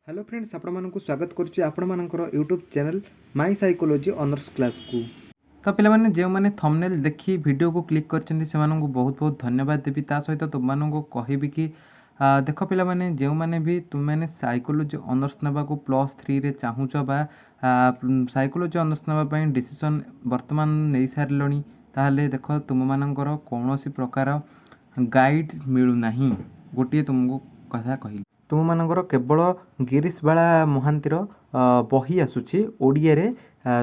Hello friends आपको स्वागत करुच्ची आपणकर YouTube channel my psychology honours class को। तो पे जो मैंने थंबनेल देखी वीडियो को क्लिक कर बहुत बहुत धन्यवाद देवी। ता सहित तुमको कहबी कि देख पे जो मैंने भी तुमने साइकोलोजी ऑनर्स नाक +3 रे चाहूच बा साइकोलोजी ऑनर्स नापी डिसीजन बर्तमान नहीं सारे ताहले देख तुम मानकर कौन प्रकार गाइड मिलूना गोटे तुमको कथा कहली तुम मानकर केवल गिरीश बाला महांतीर बही आसूची ओडिया रे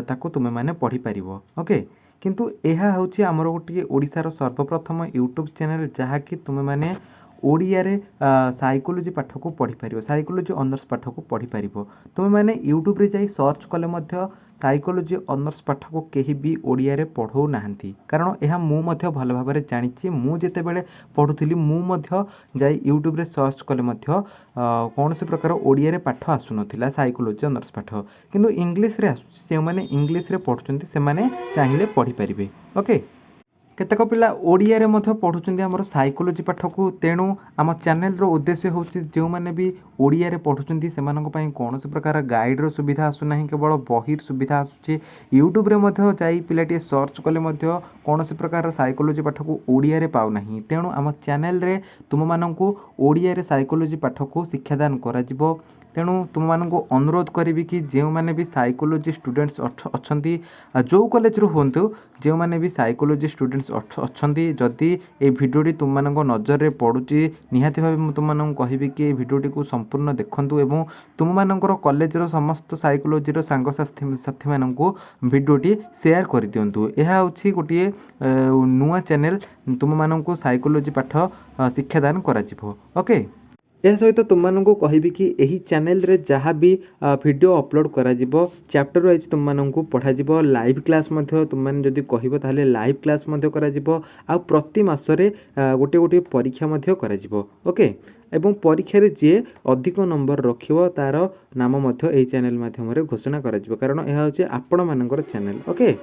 ताको तुमे माने पढ़ी पारिबो। ओके किंतु यह हूँ आमर गोटे ओडिशार सर्वप्रथम यूट्यूब चैनल जहाँकि तुमे माने ओडिया रे साइकोलोजी पाठ को पढ़ी पारिबो, साइकोलोजी ऑनर्स पाठ को पढ़ी पारिबो। तुमे माने यूट्यूब रे जाई सर्च कले मध्य साइकोलोजी ऑनर्स पाठ को कहीं भी ओडिया रे पढ़ौ नाहंती, कारण यह मु मध्य भल भाव में जानी मु जेते बेले पढ़ुली मु मध्य जाई यूट्यूब रे सर्च कले मध्य कौन से प्रकार ओडिया रे पाठ आसु नथिला साइकोलोजी ऑनर्स पाठ, किंतु इंग्लिश रे आसुची से माने इंग्लिश रे पढ़ुचंती से माने चाहिले पढ़ी पारिबे। ओके केतेक पिला ओडिया रे मध्य पढ़ुचंती हमर साइकोलोजी पाठ को, तेणु आम चैनल रो उद्देश्य होची जो माने भी ओडिया रे पढ़ुचंती सेमानक पई कौन से प्रकार गाइड रो सुविधा आसु नाही, केवल बहिर सुविधा आसुची। यूट्यूब रे मध्य जाई पिलाटी सर्च कले मध्य कौन से प्रकार साइकोलोजी पाठ को ओडिया रे पाउ नाही, तेणु आम चैनल रे तुम माननकु ओडिया रे साइकोलोजी पाठ को शिक्षादान करा जिवो। तेणु तुम मानक अनुरोध करी कि जो मैंने भी साइकोलोजी स्टूडेंट्स अच्छा जो कॉलेज रू हूँ जो मैंने भी साइकोलोजी स्टूडेंट्स अच्छा जदि ये भिडियोटी तुम मानक नजर रे पड़ुची निहाती भाव तुम कहबी कि भिडियोटी को संपूर्ण देखंतु एवं तुम मानकर कॉलेज रो समस्त साइकोलोजी रो सांग साथी मानक भिडियोटी शेयर कर दियंतु। यह होछि गोटे नुआ चैनल तुम मानक साइकोलोजी पाठ शिक्षादान करा जिवो। ओके यह सहित तुमको कहबी कि यही चैनल रे जहाँ भी वीडियो अपलोड करा जिवो चैप्टर वाइज तुमको पढ़ा जिवो, लाइव क्लास मध्य तुम माने जदि कहबो ताहले लाइव क्लास मध्य करा जिवो, आ प्रति मासरे गोटे गोटे परीक्षा मध्य करा जिवो। ओके एवं परीक्षा रे जे अधिक नंबर रखिवो तार नाम मध्य एही चैनल माध्यम रे घोषणा करा जिवो, कारण यह होचे आपण मानकर चैनल। ओके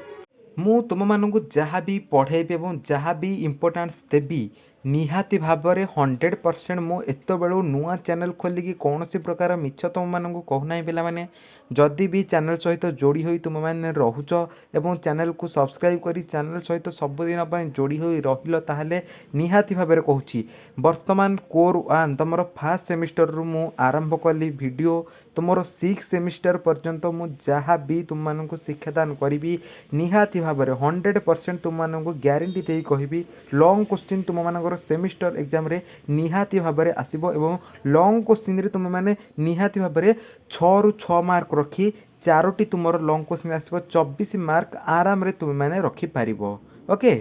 मु तुम मानक जहाँ भी पढ़ेबी एवं जहाँ भी इम्पोर्टान्स देवी निहाती भाव में 100% मु एत बेलू नुआ चैनल खोलिकी कौन सी प्रकार मिछ तुम मानक कहूना पिला माने जदि भी चैनल सहित जोड़ी होई तुम माने रहुच एवं चैनल को सब्सक्राइब करी चैनल सहित सबुदिन जोड़ी होई रहिल ताहले निहाती भाव में कहूँ वर्तमान कोर 1 तुम फास्ट सेमिस्टर रु मु आरंभ कली वीडियो तुमर 6 सेमिस्टर पर्यंत मु जहाँ भी तुम मानक शिक्षादान करी निहाती भाव में 100% तुम मानक ग्यारंटी दे कहबी लॉन्ग क्वेश्चन तुम मानकर सेमिस्टर एग्जाम रे निहाती भाव में आसीबो एवं लॉन्ग क्वेश्चन रे तुम माने निहाती भाव में 6 रु 6 मार्क रखी 4टी तुमर लॉन्ग क्वेश्चन आसीबो 24 मार्क आराम रे तुम माने रखी पारिबो। ओके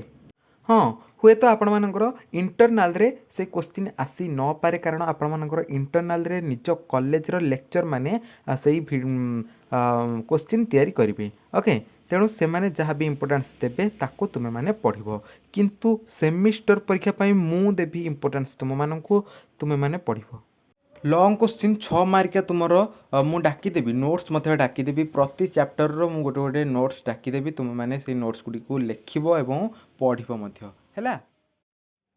हाँ हुए तो आपण मानकर इंटरनाल रे से क्वेश्चन आसी न पारे, कारण आपण मानकर इंटरनाल रे निज कॉलेज रो लेक्चर माने सेही क्वेश्चन तैयारी करिवे। ओके तेणु से माने जहाँ भी इम्पोर्टान्स देवे ताको तुमे माने पढ़िबो, किंतु सेमिस्टर परीक्षा पाई मु देवी इम्पोर्टान्स तुम मानकु तुमे माने पढ़िबो। लॉन्ग क्वेश्चन 6 मार्किया तुमर मु डाकिदेवी नोट्स मत डाकिदेवी प्रति चैप्टर रो मु गोटे गोटे नोट्स डाकिदेवी तुम माने से नोट्स गुडी को लेखिबो एवं पढ़िबो मध्य हैला।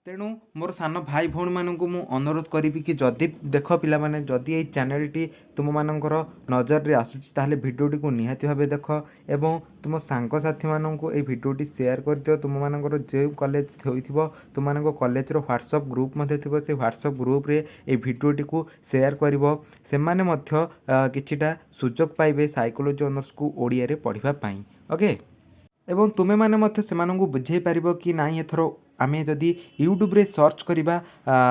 तेणु मोर सान भाई भौणी मानू मु अनुरोध करी कि जदि देख पिला माने जदि ये चैनलटी तुम मानकर नजर रे आसुची ताहले भिडियोटी को निहाती भावे देख एवं तुम सांग साथी मानू ये भिडियोटी शेयर कर दियो। तुम मानकर जो कॉलेज होइथिबो तुम मानक कॉलेज रो व्हाट्सएप ग्रुप मध्ये थिबो से व्हाट्सएप ग्रुप रे ये भिडियोटी को शेयर करिवो, से माने मध्य किछिटा सुजोग पाइबे साइकोलोजी ऑनर्स को ओडिया रे पढ़िबा पई। ओके एवं तुमे माने मध्य सेमानंकु बुझेई पारिबो कि नाही एथरो आमे जदि यूट्यूब रे सर्च करिबा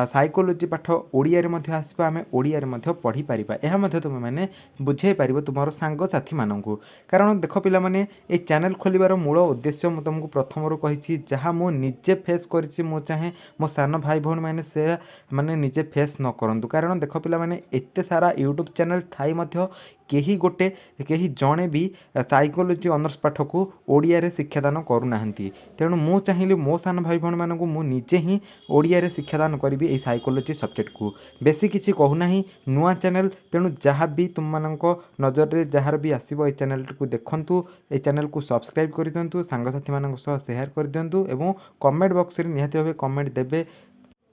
साइकोलोजी पाठ ओडिया रे मध्य आसीबा आमे ओडिया रे मध्य पढ़ी पारिबा, एहा मध्य तुमे माने बुझेई पारिबो तुमरो सांग साथी मानंकु। कारण देख पिला माने ए चैनल खोलिबार मूल उद्देश्य मु तुमको प्रथम रो कहिछि जहा मु निजे फेस करिछि मु चाहे मो सान भाई भौणी माने से माने निजे फेस न करंतु, कारण देख पिला माने एते सारा यूट्यूब चैनल थाई मध्य केही जणे भी साइकोलोजी ऑनर्स पाठ को ओडिया रे शिक्षादान करूनाहांती। तेणु मु चाहिए मो सान भाई भौणी मानक मु निजे ही ओडिया रे शिक्षादान करी ए साइकोलोजी सब्जेक्ट को बेसी किछि कहूना नुआ चैनल। तेणु जहाँ भी तुम मानक नजर रे जार भी आसीबो ए चैनल को देखंतु, ए चैनल को सब्सक्राइब कर दियंतु, सांग साथी मानक सह शेयर कर दियंतु एवं कमेंट बॉक्स रे निहाती भाबे कमेंट देबे।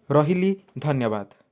रहिली धन्यवाद।